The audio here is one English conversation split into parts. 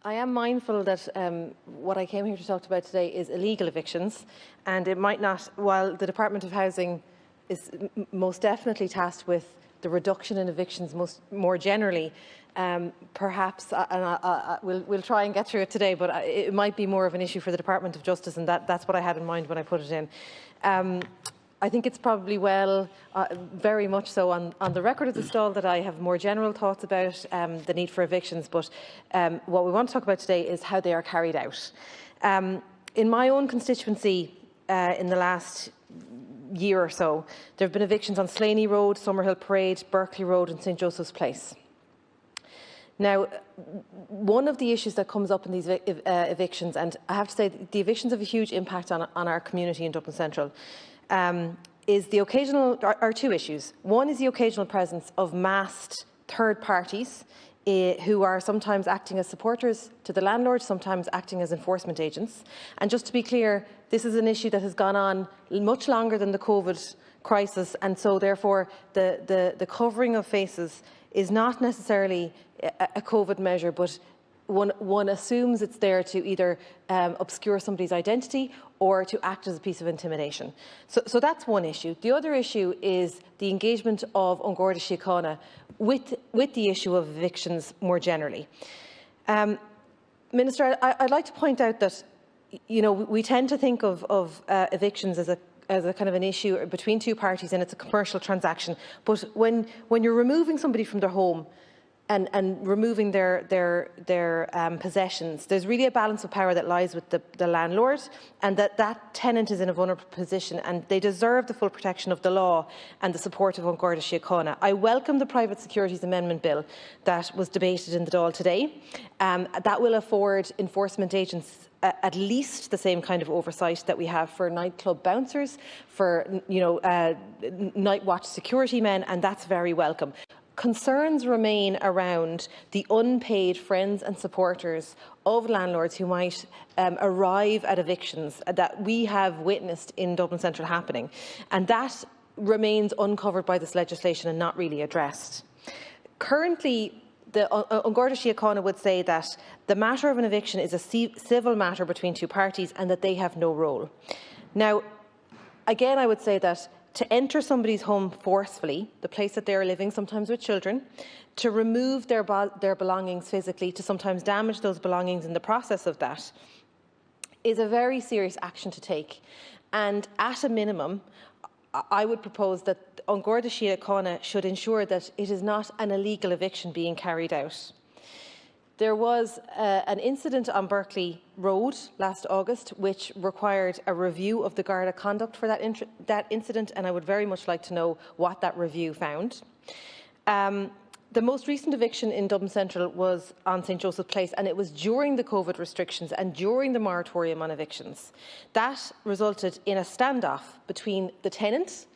I am mindful that what I came here to talk about today is illegal evictions, and it might not, while the Department of Housing is most definitely tasked with the reduction in evictions more generally, perhaps, we'll try and get through it today, but it might be more of an issue for the Department of Justice, and that's what I had in mind when I put it in. I think it's probably very much so on the record of the stall that I have more general thoughts about the need for evictions, but what we want to talk about today is how they are carried out. In my own constituency, in the last year or so, there have been evictions on Slaney Road, Summerhill Parade, Berkeley Road and St Joseph's Place. Now, one of the issues that comes up in these evictions, and I have to say the evictions have a huge impact on our community in Dublin Central, is the occasional, are two issues. One is the occasional presence of masked third parties who are sometimes acting as supporters to the landlord, sometimes acting as enforcement agents. And just to be clear, this is an issue that has gone on much longer than the COVID crisis, and so therefore the covering of faces is not necessarily a COVID measure, but one assumes it's there to either obscure somebody's identity or to act as a piece of intimidation. So that's one issue. The other issue is the engagement of An Garda Síochána with the issue of evictions more generally. Minister, I'd like to point out that we tend to think of evictions as a kind of an issue between two parties, and it's a commercial transaction. But when you're removing somebody from their home and removing their possessions, there's really a balance of power that lies with the landlord, and that tenant is in a vulnerable position, and they deserve the full protection of the law and the support of An Garda Síochána. I welcome the Private Securities Amendment Bill that was debated in the Dáil today. That will afford enforcement agents at least the same kind of oversight that we have for nightclub bouncers, for night watch security men, and that's very welcome. Concerns remain around the unpaid friends and supporters of landlords who might arrive at evictions that we have witnessed in Dublin Central happening, and that remains uncovered by this legislation and not really addressed. Currently, the An Garda Síochána would say that the matter of an eviction is a civil matter between two parties and that they have no role. Now, again, I would say that to enter somebody's home forcefully, the place that they are living, sometimes with children, to remove their belongings physically, to sometimes damage those belongings in the process of that, is a very serious action to take. And at a minimum, I would propose that An Garda Síochána should ensure that it is not an illegal eviction being carried out. There was an incident on Berkeley Road last August which required a review of the Garda conduct for that incident, and I would very much like to know what that review found. The most recent eviction in Dublin Central was on St Joseph's Place, and it was during the COVID restrictions and during the moratorium on evictions. That resulted in a standoff between the tenant,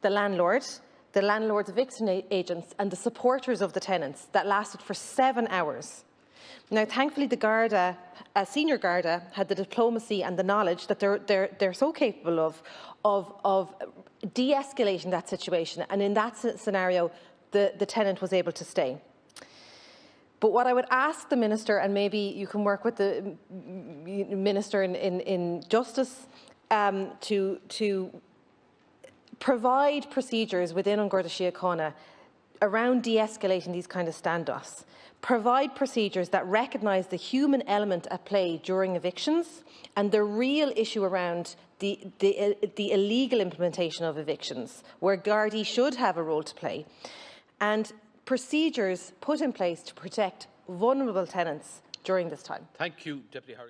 the landlord's eviction agents and the supporters of the tenants that lasted for 7 hours. Now, thankfully, the Garda, senior Garda, had the diplomacy and the knowledge that they're so capable of de-escalating that situation, and in that scenario, the tenant was able to stay. But what I would ask the Minister, and maybe you can work with the Minister in Justice, to provide procedures within An Garda Síochána around de-escalating these kind of standoffs. Provide procedures that recognise the human element at play during evictions and the real issue around the illegal implementation of evictions, where Gardaí should have a role to play, and procedures put in place to protect vulnerable tenants during this time. Thank you, Deputy Harry.